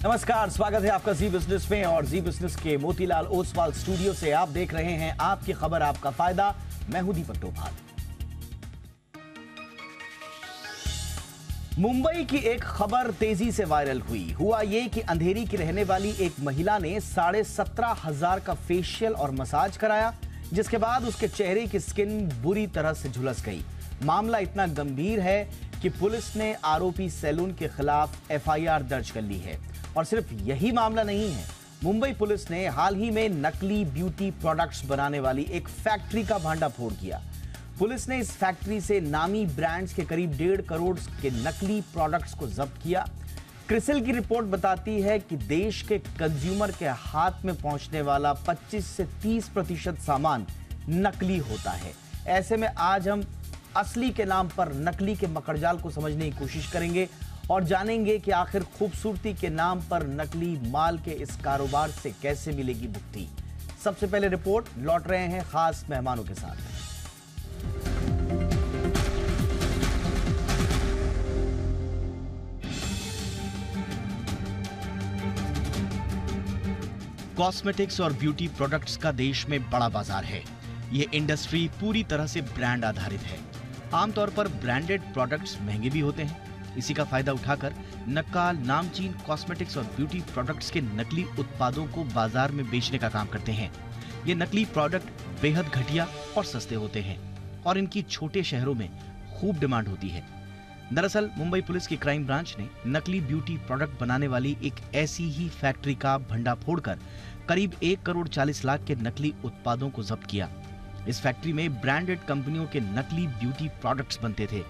नमस्कार, स्वागत है आपका जी बिजनेस में। और जी बिजनेस के मोतीलाल ओसवाल स्टूडियो से आप देख रहे हैं आपकी खबर आपका फायदा। मैं हूं दीपक डोभाल। मुंबई की एक खबर तेजी से वायरल हुई। हुआ ये कि अंधेरी की रहने वाली एक महिला ने 17,500 का फेशियल और मसाज कराया, जिसके बाद उसके चेहरे की स्किन बुरी तरह से झुलस गई। मामला इतना गंभीर है कि पुलिस ने आरोपी सैलून के खिलाफ एफआईआर दर्ज कर ली है। और सिर्फ यही मामला नहीं है, मुंबई पुलिस ने हाल ही में नकली ब्यूटी प्रोडक्ट्स बनाने वाली एक फैक्ट्री का भांडाफोड़ किया। पुलिस ने इस फैक्ट्री से नामी ब्रांड्स के करीब 1.5 करोड़ के नकली प्रोडक्ट्स को जब्त किया। क्रिसिल की रिपोर्ट बताती है कि देश के कंज्यूमर के हाथ में पहुंचने वाला 25 से 30% सामान नकली होता है। ऐसे में आज हम असली के नाम पर नकली के मकड़जाल को समझने की कोशिश करेंगे और जानेंगे कि आखिर खूबसूरती के नाम पर नकली माल के इस कारोबार से कैसे मिलेगी मुक्ति। सबसे पहले रिपोर्ट, लौट रहे हैं खास मेहमानों के साथ। कॉस्मेटिक्स और ब्यूटी प्रोडक्ट्स का देश में बड़ा बाजार है। ये इंडस्ट्री पूरी तरह से ब्रांड आधारित है। आमतौर पर ब्रांडेड प्रोडक्ट्स महंगे भी होते हैं। इसी का फायदा उठाकर नक्काल नामचीन कॉस्मेटिक्स और ब्यूटी प्रोडक्ट्स के नकली उत्पादों को बाजार में बेचने का काम करते हैं। ये नकली प्रोडक्ट बेहद घटिया और सस्ते होते हैं और इनकी छोटे शहरों में खूब डिमांड होती है। दरअसल मुंबई पुलिस की क्राइम ब्रांच ने नकली ब्यूटी प्रोडक्ट बनाने वाली एक ऐसी ही फैक्ट्री का भंडाफोड़ कर करीब 1 करोड़ 40 लाख के नकली उत्पादों को जब्त किया। इस फैक्ट्री में ब्रांडेड कंपनियों के नकली ब्यूटी प्रोडक्ट्स बनते थे।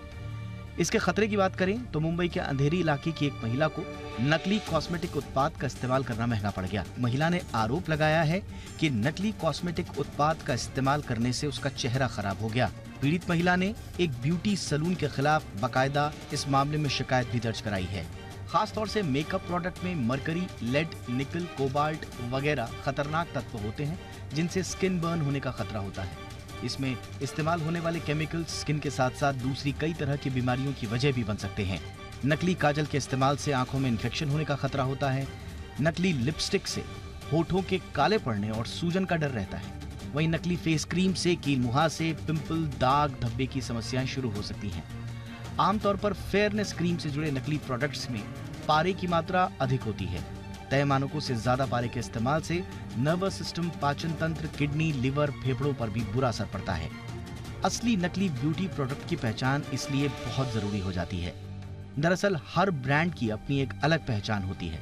इसके खतरे की बात करें तो मुंबई के अंधेरी इलाके की एक महिला को नकली कॉस्मेटिक उत्पाद का इस्तेमाल करना महंगा पड़ गया। महिला ने आरोप लगाया है कि नकली कॉस्मेटिक उत्पाद का इस्तेमाल करने से उसका चेहरा खराब हो गया। पीड़ित महिला ने एक ब्यूटी सैलून के खिलाफ बाकायदा इस मामले में शिकायत भी दर्ज कराई है। खास तौर से मेकअप प्रोडक्ट में मरकरी, लेड, निकल, कोबाल्ट वगैरह खतरनाक तत्व होते हैं जिनसे स्किन बर्न होने का खतरा होता है। इसमें इस्तेमाल होने वाले केमिकल्स स्किन के साथ साथ दूसरी कई तरह की बीमारियों की वजह भी बन सकते हैं। नकली काजल के इस्तेमाल से आंखों में इन्फेक्शन होने का खतरा होता है। नकली लिपस्टिक से होठों के काले पड़ने और सूजन का डर रहता है। वहीं नकली फेस क्रीम से कील मुहासे, पिंपल, दाग, धब्बे की समस्याएं शुरू हो सकती हैं। आमतौर पर फेयरनेस क्रीम से जुड़े नकली प्रोडक्ट्स में पारे की मात्रा अधिक होती है। तय मानकों से ज्यादा पारे के इस्तेमाल से नर्वस सिस्टम, पाचन तंत्र, किडनी, लिवर, फेफड़ों पर भी बुरा असर पड़ता है। असली नकली ब्यूटी प्रोडक्ट की पहचान इसलिए बहुत जरूरी हो जाती है। दरअसल हर ब्रांड की अपनी एक अलग पहचान होती है।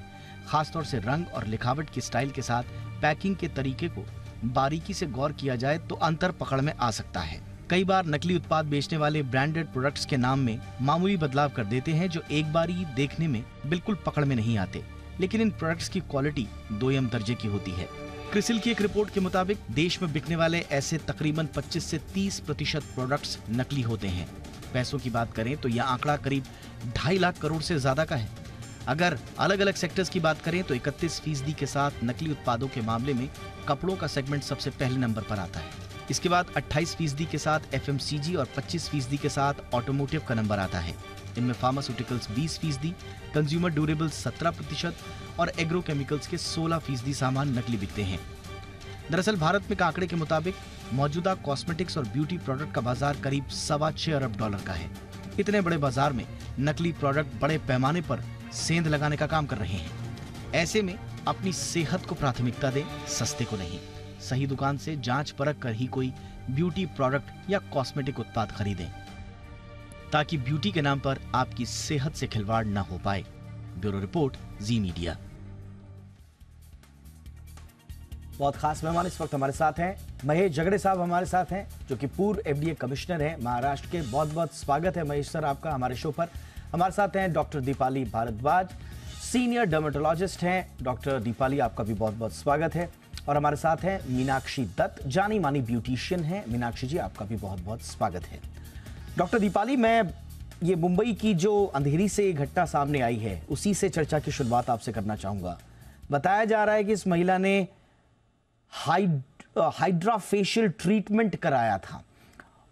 खासतौर से रंग और लिखावट की स्टाइल के साथ पैकिंग के तरीके को बारीकी से गौर किया जाए तो अंतर पकड़ में आ सकता है। कई बार नकली उत्पाद बेचने वाले ब्रांडेड प्रोडक्ट्स के नाम में मामूली बदलाव कर देते हैं जो एक बार ही देखने में बिल्कुल पकड़ में नहीं आते, लेकिन इन प्रोडक्ट्स की क्वालिटी दोयम दर्जे की होती है। क्रिसिल की एक रिपोर्ट के मुताबिक देश में बिकने वाले ऐसे तकरीबन 25 से 30% प्रोडक्ट्स नकली होते हैं। पैसों की बात करें तो यह आंकड़ा करीब 2.5 लाख करोड़ से ज्यादा का है। अगर अलग अलग सेक्टर्स की बात करें तो 31% के साथ नकली उत्पादों के मामले में कपड़ों का सेगमेंट सबसे पहले नंबर पर आता है। इसके बाद 28% के साथ FMCG और 25% के साथ ऑटोमोटिव का नंबर आता है। इनमें फार्मास्यूटिकल्स 20%, कंज्यूमर ड्यूरेबल्स 17% और एग्रोकेमिकल्स के 16% सामान नकली बिकते हैं। दरअसल भारत में आंकड़े के मुताबिक मौजूदा कॉस्मेटिक्स और ब्यूटी प्रोडक्ट का बाजार करीब $6.25 अरब का है। इतने बड़े बाजार में नकली प्रोडक्ट बड़े पैमाने पर सेंध लगाने का काम कर रहे हैं। ऐसे में अपनी सेहत को प्राथमिकता दें, सस्ते को नहीं। सही दुकान से जांच परख कर ही कोई ब्यूटी प्रोडक्ट या कॉस्मेटिक उत्पाद खरीदें ताकि ब्यूटी के नाम पर आपकी सेहत से खिलवाड़ न हो पाए। ब्यूरो रिपोर्ट, जी मीडिया। बहुत खास मेहमान इस वक्त हमारे साथ हैं। महेश झगड़े साहब हमारे साथ हैं, जो कि पूर्व FDA कमिश्नर हैं महाराष्ट्र के। बहुत बहुत स्वागत है महेश सर आपका हमारे शो पर। हमारे साथ हैं doctor Deepali Bhardwaj, senior dermatologist हैं। डॉक्टर दीपाली आपका भी बहुत बहुत स्वागत है। और हमारे साथ हैं मीनाक्षी दत्त, जानी मानी ब्यूटिशियन हैं। मीनाक्षी जी आपका भी बहुत बहुत स्वागत है। डॉक्टर दीपाली, मैं ये मुंबई की जो अंधेरी से घटना सामने आई है उसी से चर्चा की शुरुआत आपसे करना चाहूंगा। बताया जा रहा है कि इस महिला ने हाइड्रा फेशियल ट्रीटमेंट कराया था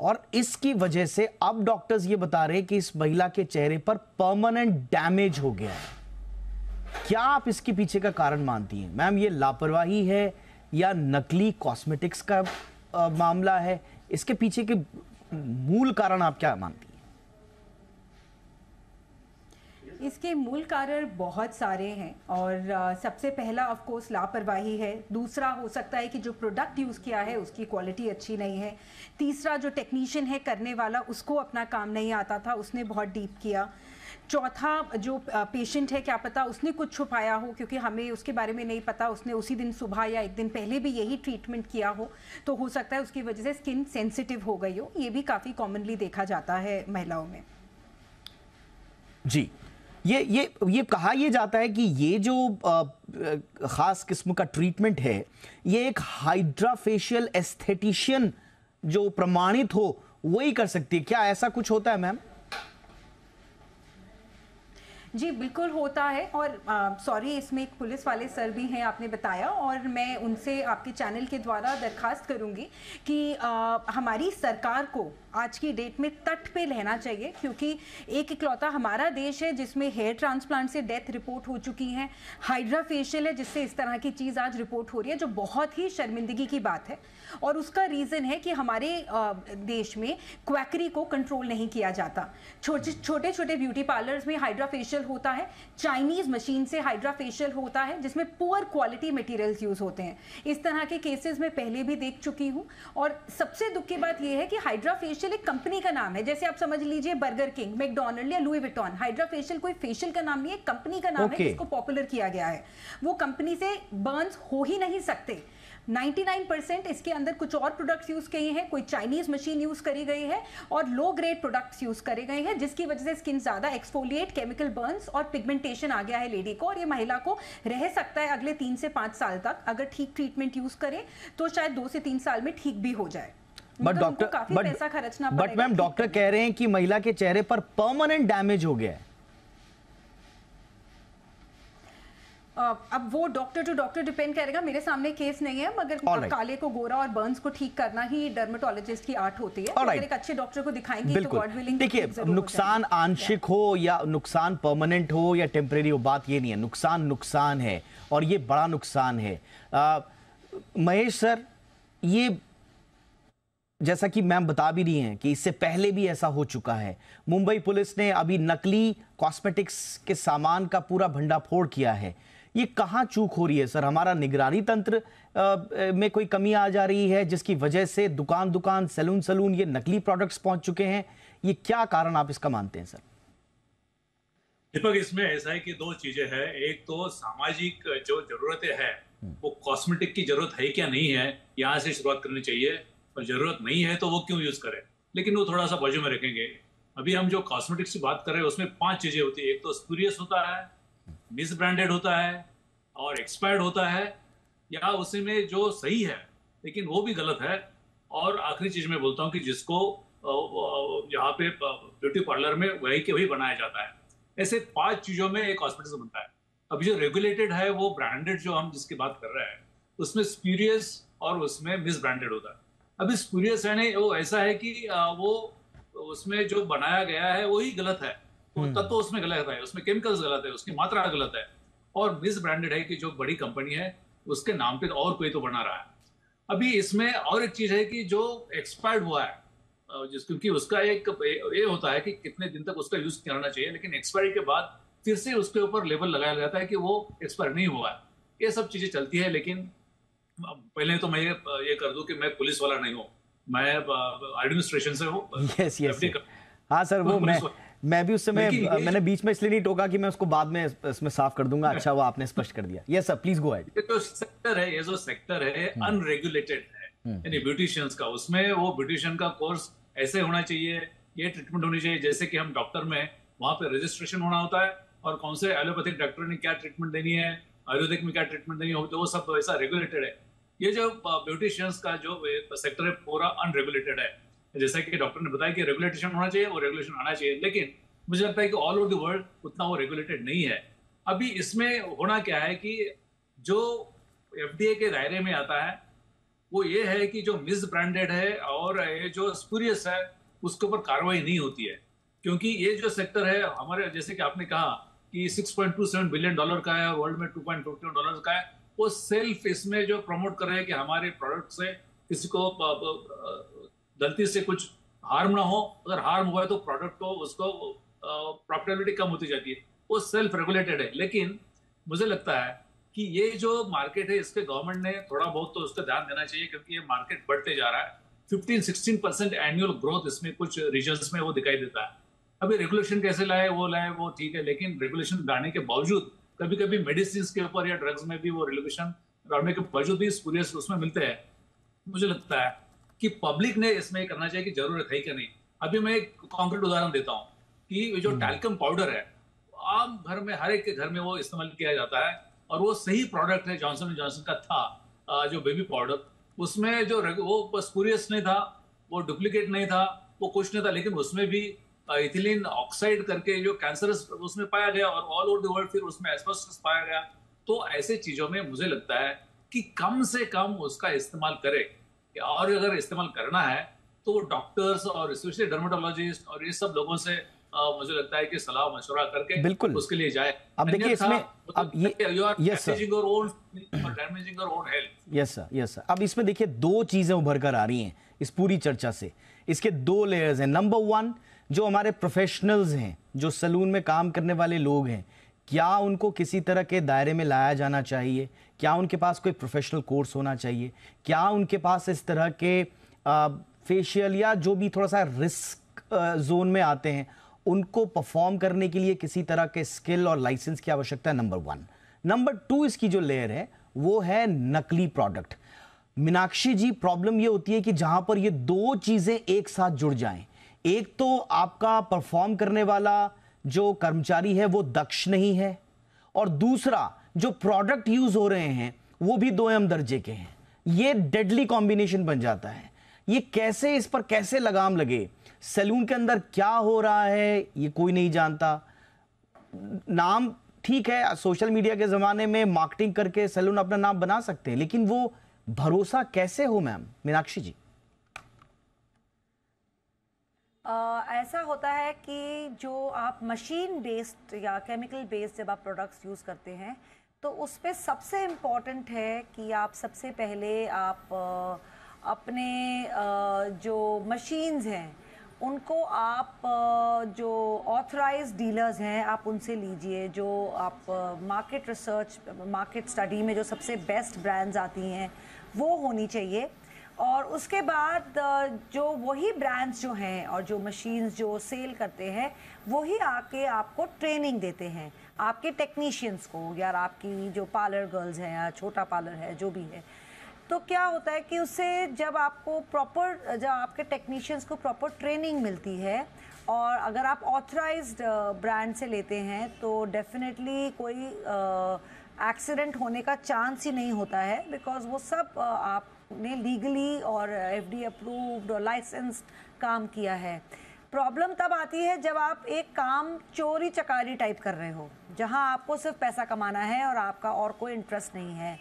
और इसकी वजह से अब डॉक्टर्स ये बता रहे हैं कि इस महिला के चेहरे पर परमानेंट डैमेज हो गया है। क्या आप इसके पीछे का कारण मानती हैं मैम? ये लापरवाही है या नकली कॉस्मेटिक्स का मामला है? इसके पीछे के मूल कारण आप क्या मानती हैं? इसके मूल कारण बहुत सारे हैं और सबसे पहला ऑफ कोर्स लापरवाही है। दूसरा हो सकता है कि जो प्रोडक्ट यूज़ किया है उसकी क्वालिटी अच्छी नहीं है। तीसरा जो टेक्नीशियन है करने वाला, उसको अपना काम नहीं आता था, उसने बहुत डीप किया। चौथा जो पेशेंट है, क्या पता उसने कुछ छुपाया हो क्योंकि हमें उसके बारे में नहीं पता, उसने उसी दिन सुबह या एक दिन पहले भी यही ट्रीटमेंट किया हो, तो हो सकता है उसकी वजह से स्किन सेंसिटिव हो गई हो। ये भी काफ़ी कॉमनली देखा जाता है महिलाओं में। जी, ये कहा यह जाता है कि ये जो खास किस्म का ट्रीटमेंट है, ये एक हाइड्रा फेशियल एस्थेटिशियन जो प्रमाणित हो वही कर सकती है। क्या ऐसा कुछ होता है मैम? जी बिल्कुल होता है। और सॉरी, इसमें एक पुलिस वाले सर भी हैं, आपने बताया, और मैं उनसे आपके चैनल के द्वारा दरखास्त करूंगी कि हमारी सरकार को आज की डेट में तट पे रहना चाहिए, क्योंकि एक इकलौता हमारा देश है जिसमें हेयर ट्रांसप्लांट से डेथ रिपोर्ट हो चुकी हैं, हाइड्रा फेशियल है जिससे इस तरह की चीज़ आज रिपोर्ट हो रही है, जो बहुत ही शर्मिंदगी की बात है। और उसका रीज़न है कि हमारे देश में क्वैकरी को कंट्रोल नहीं किया जाता। छोटे छोटे ब्यूटी पार्लर्स में हाइड्रा फेशियल होता है, चाइनीज मशीन से हाइड्रा फेशियल होता है जिसमें पुअर क्वालिटी मटेरियल्स यूज होते हैं। इस तरह के केसेस में पहले भी देख चुकी हूं। और सबसे दुख की बात यह है कि हाइड्रा फेशियल एक कंपनी का नाम है। जैसे आप समझ लीजिए बर्गर किंग, मैकडॉनल्ड या लुई विटॉन। हाइड्रा फेशियल कोई फेशियल का नाम नहीं है, कंपनी का नाम है जिसको पॉपुलर किया गया है। वो कंपनी से बर्न्स हो ही नहीं सकते। 99% इसके अंदर कुछ और प्रोडक्ट्स यूज किए हैं, कोई चाइनीज मशीन यूज करी गई है और लो ग्रेड प्रोडक्ट्स यूज करे गए हैं, जिसकी वजह से स्किन ज्यादा एक्सफोलिएट, केमिकल बर्न्स और पिगमेंटेशन आ गया है लेडी को। और ये महिला को रह सकता है अगले 3 से 5 साल तक। अगर ठीक ट्रीटमेंट यूज करें तो शायद 2 से 3 साल में ठीक भी हो जाए। बट डॉक्टर, काफी पैसा खर्चना पड़ेगा। बट मैम, डॉक्टर कह रहे हैं कि महिला के चेहरे पर परमानेंट डैमेज हो गया है। अब वो डॉक्टर टू डॉक्टर डिपेंड करेगा। मेरे सामने केस नहीं है, मगर काले को गोरा और बर्न्स को ठीक करना ही डर्मेटोलॉजिस्ट की आर्ट होती है। अगर एक अच्छे डॉक्टर को दिखाएंगे तो गॉड विलिंग। देखिए, नुकसान आंशिक हो या नुकसान परमानेंट हो या टेम्परेरी हो, बात ये नहीं है। नुकसान नुकसान है और ये बड़ा नुकसान है। महेश सर, ये जैसा कि मैम बता भी रही हैं कि इससे पहले भी ऐसा हो चुका है। मुंबई पुलिस ने अभी नकली कॉस्मेटिक्स के सामान का पूरा भंडाफोड़ किया है। ये कहाँ चूक हो रही है सर? हमारा निगरानी तंत्र में कोई कमी आ जा रही है जिसकी वजह से दुकान दुकान, सैलून सैलून ये नकली प्रोडक्ट्स पहुंच चुके हैं? ये क्या कारण आप इसका मानते हैं सर? दीपक, इसमें ऐसा है कि 2 चीजें हैं। एक तो सामाजिक जो जरूरतें हैं, वो कॉस्मेटिक की जरूरत है क्या नहीं है, यहाँ से शुरुआत करनी चाहिए। और जरूरत नहीं है तो वो क्यों यूज करें, लेकिन वो थोड़ा सा बाजू में रखेंगे। अभी हम जो कॉस्मेटिक्स की बात कर रहे हैं उसमें 5 चीजें होती है। एक तो स्पूरियस होता है, मिस ब्रांडेड होता है और एक्सपायर्ड होता है, या उसी में जो सही है लेकिन वो भी गलत है। और आखिरी चीज मैं बोलता हूँ कि जिसको यहाँ पे ब्यूटी पार्लर में वही के वही बनाया जाता है। ऐसे 5 चीजों में एक कॉस्मेटिक्स बनता है। अभी जो रेगुलेटेड है वो ब्रांडेड जो हम जिसकी बात कर रहे हैं उसमें स्पूरियस और उसमें मिस ब्रांडेड होता है। अभी स्पूरियस है नहीं, वो ऐसा है कि वो उसमें जो बनाया गया है वही गलत है, तत्व तो उसमें गलत है, उसमें केमिकल्स गलत है, उसकी मात्रा गलत है। और मिस ब्रांडेड है कि जो बड़ी कंपनी है उसके नाम पे और कोई तो बना रहा है। अभी इसमें और एक चीज है कि जो एक्सपायर्ड हुआ है, क्योंकि उसका एक ये होता है कि कितने दिन तक उसका यूज करना चाहिए, लेकिन एक्सपायरी के बाद फिर से उसके ऊपर लेबल लगाया जाता है कि वो एक्सपायर नहीं हुआ है। ये सब चीजें चलती है। लेकिन पहले तो मैं ये कर दूं कि मैं पुलिस वाला नहीं हूँ, मैं एडमिनिस्ट्रेशन से हूँ। यस यस, हाँ सर, वो मैं भी उस समय मैंने बीच में इसलिए नहीं टोका कि मैं उसको बाद में इसमें साफ कर दूंगा। अच्छा, वो आपने स्पष्ट कर दिया। Yes sir, please go ahead. ये जो सेक्टर है अनरेगुलेटेड है, यानी ब्यूटिशियंस का, उसमें वो ब्यूटिशियन का कोर्स ऐसे होना चाहिए, ये ट्रीटमेंट होनी चाहिए जैसे कि हम डॉक्टर में वहां पे रजिस्ट्रेशन होना होता है और कौन से एलोपैथिक डॉक्टर ने क्या ट्रीटमेंट देनी है, आयुर्वेदिक में क्या ट्रीटमेंट देनी होती है, वो सब वैसा रेगुलेटेड है। ये जो ब्यूटिशियंस का जो सेक्टर है पूरा अनरेगुलेटेड है। जैसा कि डॉक्टर ने बताया कि रेगुलेशन होना चाहिए, वो रेगुलेशन आना चाहिए, लेकिन मुझे लगता है कि ऑल ओवर द वर्ल्ड उतना वो रेगुलेटेड नहीं है। अभी इसमें होना क्या है कि जो एफडीए के दायरे में आता है वो ये है कि जो मिस ब्रांडेड है और ये जो स्पूरियस है उसके ऊपर कार्रवाई नहीं होती है, क्योंकि ये जो सेक्टर है हमारे, जैसे कि आपने कहा कि $6.27 बिलियन का है, वर्ल्ड में $2.51 का है, वो सेल्फ इसमें जो प्रमोट कर रहे हैं कि हमारे प्रोडक्ट से किसी को गलती से कुछ हार्म ना हो, अगर हार्म हुआ है तो प्रोडक्ट को उसको प्रॉफिटेबिलिटी कम होती जाती है, वो सेल्फ रेगुलेटेड है। लेकिन मुझे लगता है कि ये जो मार्केट है इसके गवर्नमेंट ने थोड़ा बहुत तो उसका ध्यान देना चाहिए, क्योंकि ये मार्केट बढ़ते जा रहा है। 15-16% एनुअल ग्रोथ इसमें कुछ रीजन्स में वो दिखाई देता है। अभी रेगुलेशन कैसे लाए वो ठीक है, लेकिन रेगुलेशन लाने के बावजूद कभी कभी मेडिसिन के ऊपर या ड्रग्स में भी वो रेगुलेशन लाने के बावजूद भी स्पूरियस उसमें मिलते हैं। मुझे लगता है कि पब्लिक ने इसमें करना चाहिए कि जरूरत है क्या नहीं। अभी मैं एक कॉन्क्रीट उदाहरण देता हूँ कि जो टैल्कम पाउडर है, आम घर में हर एक के घर में वो इस्तेमाल किया जाता है, और वो सही प्रोडक्ट है, जॉनसन एंड जॉनसन का था जो बेबी पाउडर, उसमें जो वो स्पूरियस नहीं था, वो डुप्लीकेट नहीं था, वो कुछ नहीं था, लेकिन उसमें भी इथिलीन ऑक्साइड करके जो कैंसरस उसमें पाया गया, और ऑल ओवर द वर्ल्ड फिर उसमें एस्बेस्टस पाया गया। तो ऐसे चीजों में मुझे लगता है कि कम से कम उसका इस्तेमाल करे, और अगर इस्तेमाल करना है तो वो डॉक्टर्स और स्पेशली डर्मेटोलॉजिस्ट और ये सब लोगों से मुझे लगता है कि सलाह मशवरा करके बिल्कुल उसके लिए जाए। अब देखिए इसमें अब ये यस सर यस सर अब इसमें देखिए दो चीजें उभर कर आ रही हैं इस पूरी चर्चा से। इसके दो लेयर्स हैं। नंबर वन, जो हमारे प्रोफेशनल्स हैं, जो सलून में काम करने वाले लोग हैं, क्या उनको किसी तरह के दायरे में लाया जाना चाहिए? क्या उनके पास कोई प्रोफेशनल कोर्स होना चाहिए? क्या उनके पास इस तरह के फेशियल या जो भी थोड़ा सा रिस्क जोन में आते हैं उनको परफॉर्म करने के लिए किसी तरह के स्किल और लाइसेंस की आवश्यकता है? Number one. नंबर टू, इसकी जो लेयर है वो है नकली प्रोडक्ट। मीनाक्षी जी, प्रॉब्लम ये होती है कि जहां पर ये दो चीजें एक साथ जुड़ जाएं, एक तो आपका परफॉर्म करने वाला जो कर्मचारी है वो दक्ष नहीं है, और दूसरा जो प्रोडक्ट यूज हो रहे हैं वो भी दोयम दर्जे के हैं। ये डेडली कॉम्बिनेशन बन जाता है। ये कैसे, इस पर कैसे लगाम लगे? सैलून के अंदर क्या हो रहा है ये कोई नहीं जानता। नाम ठीक है, सोशल मीडिया के जमाने में मार्केटिंग करके सैलून अपना नाम बना सकते हैं, लेकिन वो भरोसा कैसे हो मैम? मीनाक्षी जी। ऐसा होता है कि जो आप मशीन बेस्ड या केमिकल बेस्ड जब आप प्रोडक्ट्स यूज़ करते हैं तो उस पर सबसे इम्पॉर्टेंट है कि आप सबसे पहले आप अपने जो मशीन्स हैं उनको आप जो ऑथराइज्ड डीलर्स हैं आप उनसे लीजिए। जो आप मार्केट रिसर्च, मार्केट स्टडी में जो सबसे बेस्ट ब्रांड्स आती हैं वो होनी चाहिए। और उसके बाद जो वही ब्रांड्स जो हैं और जो मशीन्स जो सेल करते हैं वही आके आपको ट्रेनिंग देते हैं, आपके टेक्नीशियंस को, या आपकी जो पार्लर गर्ल्स हैं या छोटा पार्लर है जो भी है। तो क्या होता है कि उससे जब आपको प्रॉपर, जब आपके टेक्नीशियंस को प्रॉपर ट्रेनिंग मिलती है और अगर आप ऑथराइज्ड ब्रांड से लेते हैं तो डेफिनेटली कोई एक्सीडेंट होने का चांस ही नहीं होता है, बिकॉज वो सब आपने लीगली और एफडी अप्रूव्ड और लाइसेंस्ड काम किया है। प्रॉब्लम तब आती है जब आप एक काम चोरी चकारी टाइप कर रहे हो, जहां आपको सिर्फ पैसा कमाना है और आपका और कोई इंटरेस्ट नहीं है,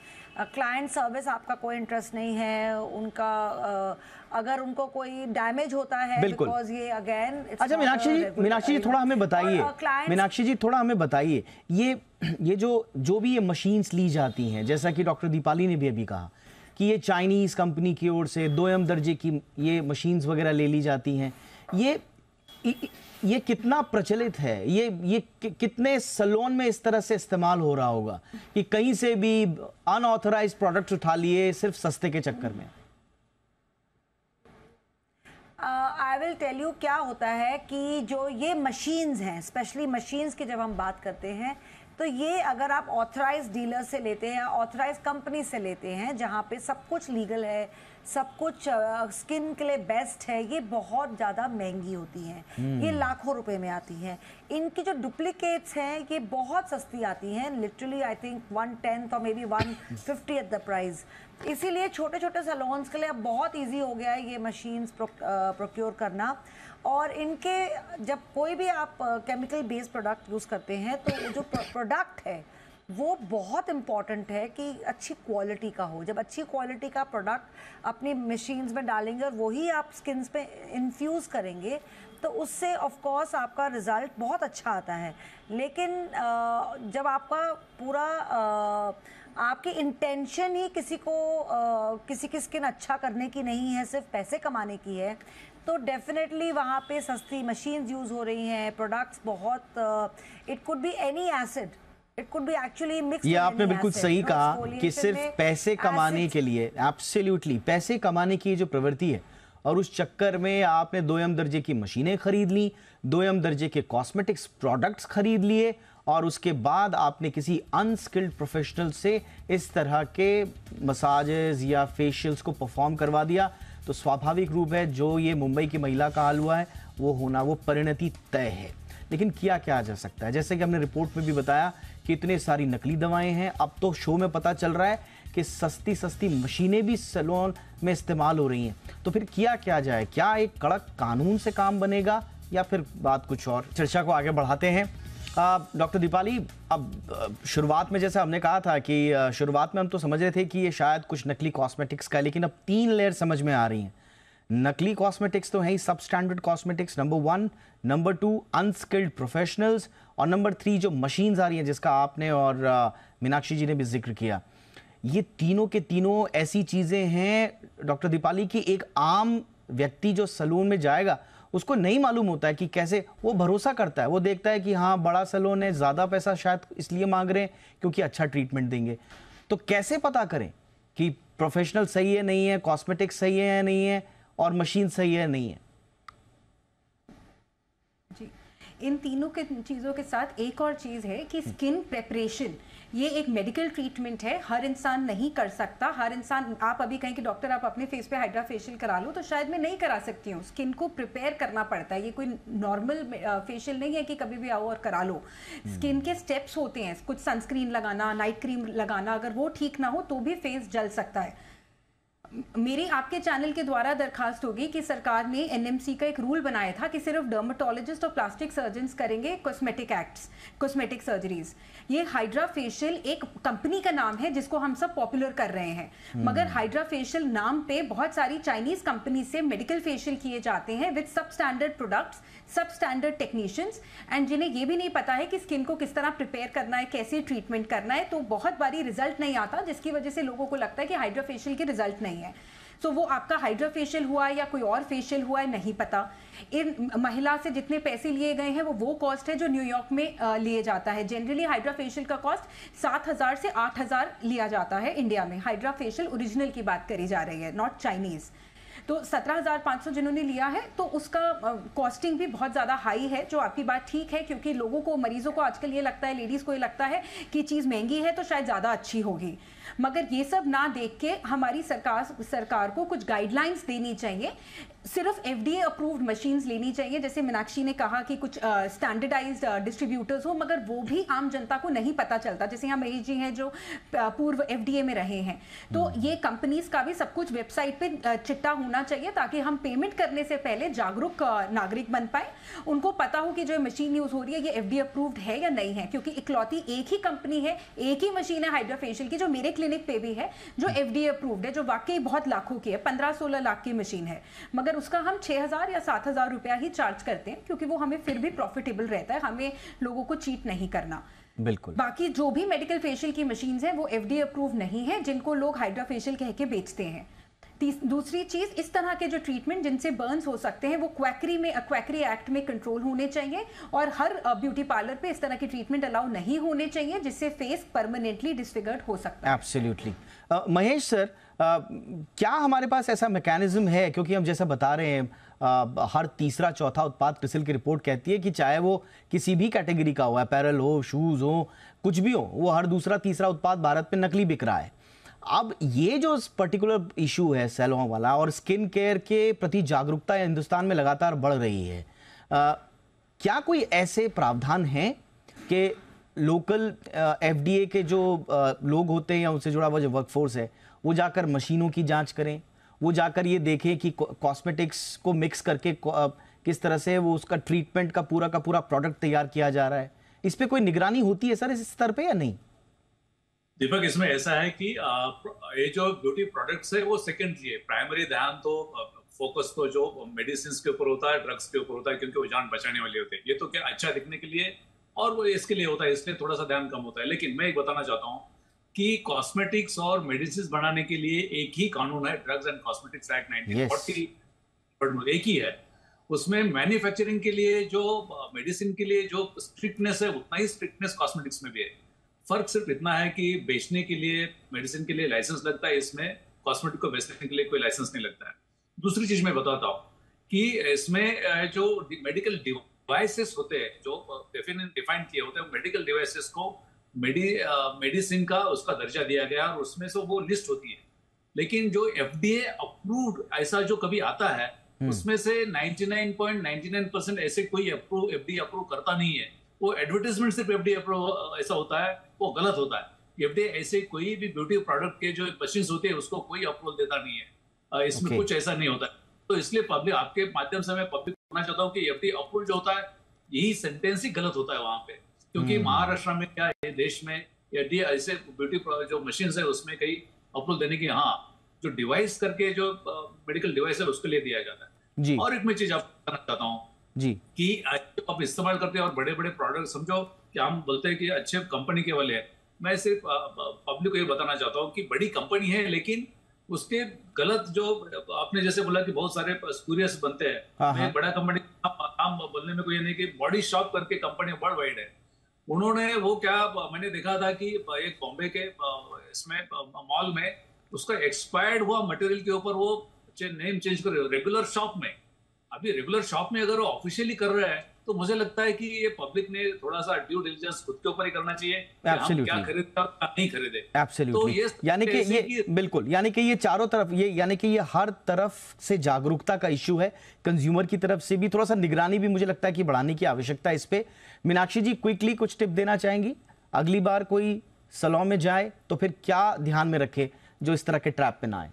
क्लाइंट सर्विस आपका कोई इंटरेस्ट नहीं है, उनका अगर उनको कोई डैमेज होता है बिकॉज ये अगेन। अच्छा मीनाक्षी जी थोड़ा हमें बताइए, मीनाक्षी जी थोड़ा हमें बताइए, ये जो भी ये मशीन्स ली जाती हैं, जैसा कि डॉक्टर दीपाली ने भी अभी कहा कि ये चाइनीज कंपनी की ओर से दोयम दर्जे की ये मशीन्स वगैरह ले ली जाती हैं, ये कितना प्रचलित है? ये कितने सैलून में इस तरह से इस्तेमाल हो रहा होगा कि कहीं से भी अनऑथराइज्ड प्रोडक्ट उठा लिए सिर्फ सस्ते के चक्कर में? आई विल टेल यू क्या होता है कि जो ये मशीन्स हैं, स्पेशली मशीन्स की जब हम बात करते हैं तो ये अगर आप ऑथराइज्ड डीलर से लेते हैं, ऑथराइज्ड कंपनी से लेते हैं जहाँ पे सब कुछ लीगल है, सब कुछ स्किन के लिए बेस्ट है, ये बहुत ज़्यादा महंगी होती हैं। ये लाखों रुपए में आती हैं। इनकी जो डुप्लीकेट्स हैं ये बहुत सस्ती आती हैं, लिटरली आई थिंक 1/10 और may be 1/50 at the price. इसीलिए छोटे छोटे सैलून्स के लिए अब बहुत ईजी हो गया है ये मशीन्स प्रोक्योर करना। और इनके जब कोई भी आप केमिकल बेस्ड प्रोडक्ट यूज़ करते हैं तो जो प्रोडक्ट है वो बहुत इम्पॉर्टेंट है कि अच्छी क्वालिटी का हो। जब अच्छी क्वालिटी का प्रोडक्ट अपनी मशीन्स में डालेंगे और वही आप स्किन्स पे इन्फ्यूज़ करेंगे तो उससे ऑफ कोर्स आपका रिजल्ट बहुत अच्छा आता है। लेकिन जब आपका पूरा आपकी इंटेंशन ही किसी की स्किन अच्छा करने की नहीं है, सिर्फ पैसे कमाने की है, तो डेफिनेटली वहाँ पे सस्ती मशीन्स यूज़ हो रही हैं, प्रोडक्ट्स बहुत, it could be any acid, it could be actually mixed. ये आपने बिल्कुल सही कहा कि सिर्फ पैसे कमाने के लिए, एब्सोल्युटली पैसे कमाने की जो प्रवृत्ति है, और उस चक्कर में आपने दोयम दर्जे की मशीनें खरीद ली, दोयम दर्जे के कॉस्मेटिक्स प्रोडक्ट्स खरीद लिए, और उसके बाद आपने किसी अनस्किल्ड प्रोफेशनल से इस तरह के मसाजेस या फेशियल्स को परफॉर्म करवा दिया, तो स्वाभाविक रूप है जो ये मुंबई की महिला का हाल हुआ है वो होना, वो परिणति तय है। लेकिन किया क्या जा सकता है? जैसे कि हमने रिपोर्ट में भी बताया कि इतने सारी नकली दवाएं हैं। अब तो शो में पता चल रहा है कि सस्ती सस्ती मशीनें भी सैलून में इस्तेमाल हो रही हैं। तो फिर किया क्या जाए? क्या एक कड़क कानून से काम बनेगा या फिर बात कुछ और? चर्चा को आगे बढ़ाते हैं। डॉक्टर दीपाली, अब शुरुआत में जैसे हमने कहा था कि शुरुआत में हम तो समझ रहे थे कि ये शायद कुछ नकली कॉस्मेटिक्स का, लेकिन अब 3 लेयर समझ में आ रही हैं। नकली कॉस्मेटिक्स तो है ही, सब standard cosmetics number 1, number 2 unskilled professionals, और नंबर 3 जो मशीन्स आ रही हैं जिसका आपने और मीनाक्षी जी ने भी जिक्र किया। ये तीनों के तीनों ऐसी चीज़ें हैं डॉक्टर दीपाली की एक आम व्यक्ति जो सैलून में जाएगा उसको नहीं मालूम होता है कि कैसे वो भरोसा करता है। वो देखता है कि हाँ बड़ा सैलून है, ज़्यादा पैसा शायद इसलिए मांग रहे हैं क्योंकि अच्छा ट्रीटमेंट देंगे। तो कैसे पता करें कि प्रोफेशनल सही है नहीं है, कॉस्मेटिक्स सही है या नहीं है, और मशीन सही है नहीं है? जी, इन तीनों के चीज़ों के साथ एक और चीज़ है कि स्किन प्रेपरेशन, ये एक मेडिकल ट्रीटमेंट है, हर इंसान नहीं कर सकता। हर इंसान, आप अभी कहें कि डॉक्टर आप अपने फेस पे हाइड्रा फेशियल करा लो, तो शायद मैं नहीं करा सकती हूँ। स्किन को प्रिपेयर करना पड़ता है, ये कोई नॉर्मल फेशियल नहीं है कि कभी भी आओ और करा लो। स्किन के स्टेप्स होते हैं, कुछ सनस्क्रीन लगाना, नाइट क्रीम लगाना, अगर वो ठीक ना हो तो भी फेस जल सकता है। मेरी आपके चैनल के द्वारा दरखास्त होगी कि सरकार ने एनएमसी का एक रूल बनाया था कि सिर्फ डर्मेटोलॉजिस्ट और प्लास्टिक सर्जन्स करेंगे कॉस्मेटिक सर्जरीज। ये हाइड्रा फेशियल एक कंपनी का नाम है जिसको हम सब पॉपुलर कर रहे हैं, मगर हाइड्रा फेशियल नाम पे बहुत सारी चाइनीज कंपनी से मेडिकल फेशियल किए जाते हैं विद सब स्टैंडर्ड प्रोडक्ट्स, सब स्टैंडर्ड टेक्नीशियंस, एंड जिन्हें ये भी नहीं पता है कि स्किन को किस तरह प्रिपेयर करना है, कैसे ट्रीटमेंट करना है। तो बहुत बारी रिजल्ट नहीं आता, जिसकी वजह से लोगों को लगता है कि हाइड्रा फेशियल के रिजल्ट नहीं है। तो वो आपका हाइड्रा फेशियल हुआ है या कोई और फेशियल हुआ है नहीं पता। इन महिला से जितने पैसे लिए गए हैं वो कॉस्ट है जो न्यूयॉर्क में लिए जाता है। जनरली हाइड्रा फेशियल का कॉस्ट 7,000 से 8,000 लिया जाता है इंडिया में। हाइड्रा फेशियल ओरिजिनल की बात करी जा रही है, नॉट चाइनीज। तो 17,500 जिन्होंने लिया है तो उसका कॉस्टिंग भी बहुत ज़्यादा हाई है, जो आपकी बात ठीक है, क्योंकि लोगों को, मरीजों को आजकल ये लगता है, लेडीज़ को ये लगता है कि चीज़ महंगी है तो शायद ज़्यादा अच्छी होगी। मगर ये सब ना देख के हमारी सरकार को कुछ गाइडलाइंस देनी चाहिए। सिर्फ FDA अप्रूव्ड मशीन्स लेनी चाहिए, जैसे मीनाक्षी ने कहा कि कुछ स्टैंडर्डाइज्ड डिस्ट्रीब्यूटर्स हो, मगर वो भी आम जनता को नहीं पता चलता। जैसे यहाँ महेश जी हैं जो पूर्व FDA में रहे हैं, तो ये कंपनीज का भी सब कुछ वेबसाइट पे चिट्टा होना चाहिए ताकि हम पेमेंट करने से पहले जागरूक नागरिक बन पाए। उनको पता हो कि जो मशीन यूज हो रही है ये FDA अप्रूव्ड है या नहीं है, क्योंकि इकलौती एक ही कंपनी है, एक ही मशीन है हाइड्रा फेशियल की जो मेरे क्लिनिक पे भी है, जो FDA अप्रूव्ड है, जो वाकई बहुत लाखों की है, 15-16 लाख की मशीन है, मगर उसका हम 6,000 या 7,000 रुपया ही चार्ज करते हैं, क्योंकि वो हमें फिर भी प्रॉफिटेबल रहता है, हमें लोगों को चीट नहीं करना। बिल्कुल। बाकी जो भी मेडिकल फेशियल की मशीन्स हैं वो FDA अप्रूव नहीं है, जिनको लोग हाइड्रा फेशियल कह के बेचते हैं। दूसरी चीज, इस तरह के जो ट्रीटमेंट जिनसे बर्न्स हो सकते हैं वो क्वैकरी एक्ट में कंट्रोल होने चाहिए, और हर ब्यूटी पार्लर पे इस तरह की ट्रीटमेंट अलाउ नहीं होने चाहिए जिससे फेस परमानेंटली डिसफिगर्ड हो सकता है। एब्सोल्युटली। महेश सर, क्या हमारे पास ऐसा मैकेनिज्म है, क्योंकि हम जैसा बता रहे हैं हर तीसरा चौथा उत्पाद क्रिसिल की रिपोर्ट कहती है कि चाहे वो किसी भी कैटेगरी का हो, अपैरल हो, शूज हो, कुछ भी हो, वो हर दूसरा तीसरा उत्पाद भारत में नकली बिक रहा है। अब ये जो पर्टिकुलर इशू है सैलून वाला, और स्किन केयर के प्रति जागरूकता हिंदुस्तान में लगातार बढ़ रही है, क्या कोई ऐसे प्रावधान हैं कि लोकल FDA के जो लोग होते हैं या उनसे जुड़ा हुआ जो वर्कफोर्स है वो जाकर मशीनों की जांच करें, वो जाकर ये देखें कि कॉस्मेटिक्स को मिक्स करके किस तरह से वो उसका ट्रीटमेंट का पूरा प्रोडक्ट तैयार किया जा रहा है? इस पे कोई निगरानी होती है सर इस स्तर पे या नहीं? दीपक, इसमें ऐसा है कि ये जो ब्यूटी प्रोडक्ट्स है वो सेकेंडरी है, प्राइमरी ध्यान तो फोकस तो जो मेडिसिन के ऊपर होता है, ड्रग्स के ऊपर होता है, क्योंकि वो जान बचाने वाले होते हैं। ये तो क्या अच्छा दिखने के लिए और वो इसके लिए होता है, इसलिए थोड़ा सा ध्यान कम होता है। लेकिन मैं एक बताना चाहता हूँ कि कॉस्मेटिक्स और मेडिसिन बनाने के लिए एक ही कानून है, ड्रग्स एंड कॉस्मेटिक्स एक्ट 1940 एक ही है। उसमें मैन्युफैक्चरिंग के लिए जो मेडिसिन के लिए जो स्ट्रिक्टनेस है उतना ही स्ट्रिक्टनेस कॉस्मेटिक्स में भी है। फर्क सिर्फ इतना है कि बेचने के लिए मेडिसिन के लिए लाइसेंस लगता है, इसमें कॉस्मेटिक को बेचने के लिए कोई लाइसेंस नहीं लगता है। दूसरी चीज मैं बताता हूँ कि इसमें जो मेडिकल डिवाइसेस होते हैं जो डिफाइन किए होते हैं, मेडिकल डिवाइसेस को मेडिसिन का उसका दर्जा दिया गया और उसमें से वो लिस्ट होती है। लेकिन जो FDA अप्रूव्ड ऐसा जो कभी आता है उसमें से 99.99% ऐसे कोई FDA अप्रूव करता नहीं है। वो एडवर्टाइजमेंट सिर्फ FDA अप्रूव ऐसा होता है, वो गलत होता है। FDA ऐसे कोई भी ब्यूटी प्रोडक्ट के जो मशीन होते हैं उसको कोई अप्रूवल देता नहीं है। इसमें कुछ ऐसा नहीं होता। तो इसलिए पब्लिक, आपके माध्यम से मैं पब्लिक को कहना चाहता हूँ कि FDA अप्रूव जो होता है यही सेंटेंस ही गलत होता है वहां पे, क्योंकि महाराष्ट्र में क्या है, देश में FDA ऐसे ब्यूटी जो मशीन है उसमें कहीं अप्रूवल देने की, हाँ जो डिवाइस करके जो मेडिकल डिवाइस है उसके लिए दिया जाता है जी। और एक मैं चीज आपको बताना चाहता हूँ जी कि आप इस्तेमाल करते हैं और बड़े बड़े प्रोडक्ट, समझो कि हम बोलते हैं कि अच्छे कंपनी के वाले हैं। मैं सिर्फ पब्लिक को ये बताना चाहता हूँ कि बड़ी कंपनी है लेकिन उसके गलत जो आपने जैसे बोला कि बहुत सारे स्पूरियस बनते हैं। मैं बड़ा कंपनी नाम बोलने में कोई नहीं कि बॉडी शॉप करके कंपनी वर्ल्ड वाइड है। उन्होंने वो क्या, मैंने देखा था कि एक बॉम्बे के इसमें मॉल में उसका एक्सपायर्ड हुआ मटेरियल के ऊपर वो नेम चेंज कर रेगुलर शॉप में। अभी रेगुलर शॉप में अगर वो ऑफिशियली कर रहा है तो मुझे लगता है कि ये पब्लिक ने थोड़ा सा ड्यू डिलिजेंस खुद के ऊपर ही करना चाहिए कि हम क्या खरीदते और क्या नहीं खरीदे। तो ये यानी कि ये बिल्कुल, यानी कि ये चारों तरफ, ये यानी कि ये हर तरफ से जागरूकता का इश्यू है। कंज्यूमर की तरफ से भी थोड़ा सा निगरानी भी मुझे लगता है कि बढ़ाने की आवश्यकता है इस पे। मीनाक्षी जी, क्विकली कुछ टिप देना चाहेंगी? अगली बार कोई सैलून में जाए तो फिर क्या ध्यान में रखे जो इस तरह के ट्रैप पे ना आए?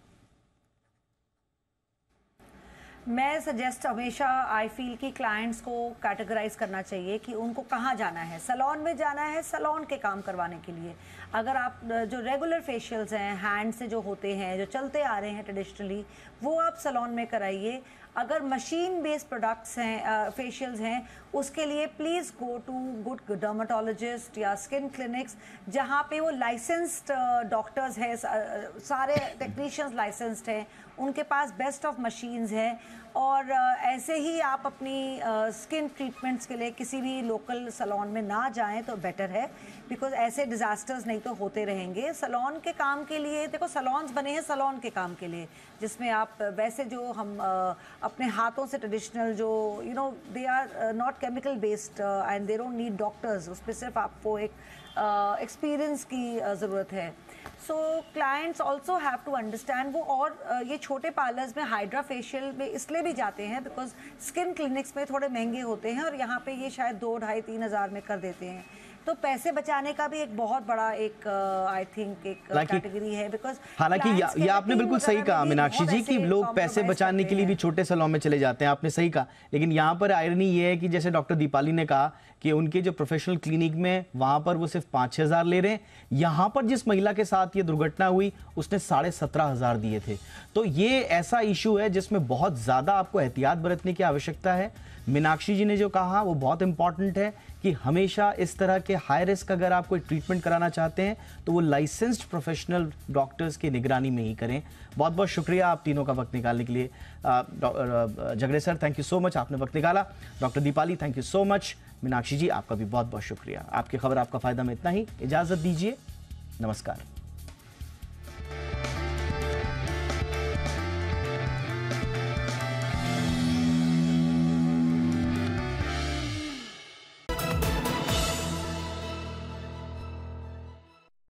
मैं सजेस्ट हमेशा आई फील कि क्लाइंट्स को कैटेगराइज करना चाहिए कि उनको कहाँ जाना है। सैलून में जाना है सैलून के काम करवाने के लिए। अगर आप जो रेगुलर फेशियल्स हैं, हैंड से जो होते हैं, जो चलते आ रहे हैं ट्रेडिशनली, वो आप सैलून में कराइए। अगर मशीन बेस्ड प्रोडक्ट्स हैं, फेशियल्स हैं, उसके लिए please go to good dermatologist या स्किन क्लिनिक्स जहाँ पे वो लाइसेंस्ड डॉक्टर्स हैं, सारे टेक्नीशियंस लाइसेंस्ड हैं, उनके पास बेस्ट ऑफ मशीन्स हैं। और ऐसे ही आप अपनी स्किन ट्रीटमेंट्स के लिए किसी भी लोकल सैलून में ना जाएं तो बेटर है, बिकॉज ऐसे डिज़ास्टर्स नहीं तो होते रहेंगे। सैलून के काम के लिए देखो, सैलून्स बने हैं सैलून के काम के लिए, जिसमें आप वैसे जो हम अपने हाथों से ट्रेडिशनल जो they are not chemical based and they don't need doctors, उस पर सिर्फ आपको एक एक्सपीरियंस की ज़रूरत है। So clients also have to understand वो। और ये छोटे पार्लर्स में हाइड्रा फेशियल में इसलिए भी जाते हैं बिकॉज स्किन क्लिनिक्स में थोड़े महंगे होते हैं और यहाँ पे ये शायद 2, 2,5, 3,000 में कर देते हैं। तो पैसे बचाने का भी एक बहुत बड़ा एक आई थिंक एक कैटेगरी है। बिकॉज हालांकि ये आपने बिल्कुल सही कहा मीनाक्षी जी कि लोग पैसे बचाने के लिए भी छोटे सैलून में चले जाते हैं, आपने सही कहा। लेकिन यहाँ पर आयरनी ये है कि जैसे डॉक्टर दीपाली ने कहा कि उनके जो प्रोफेशनल क्लिनिक में वहां पर वो सिर्फ 5-6 हज़ार ले रहे हैं। यहाँ पर जिस महिला के साथ ये दुर्घटना हुई उसने 17,500 दिए थे। तो ये ऐसा इशू है जिसमें बहुत ज्यादा आपको एहतियात बरतने की आवश्यकता है। मीनाक्षी जी ने जो कहा वो बहुत इंपॉर्टेंट है कि हमेशा इस तरह के हाई रिस्क अगर आप कोई ट्रीटमेंट कराना चाहते हैं तो वो लाइसेंस्ड प्रोफेशनल डॉक्टर्स की निगरानी में ही करें। बहुत बहुत शुक्रिया आप तीनों का वक्त निकालने के लिए। Jagre sir, thank you so much, आपने वक्त निकाला। Doctor Deepali, thank you so much. Meenakshi ji, आपका भी बहुत बहुत शुक्रिया। आपकी खबर आपका फायदा में इतना ही, इजाजत दीजिए, नमस्कार।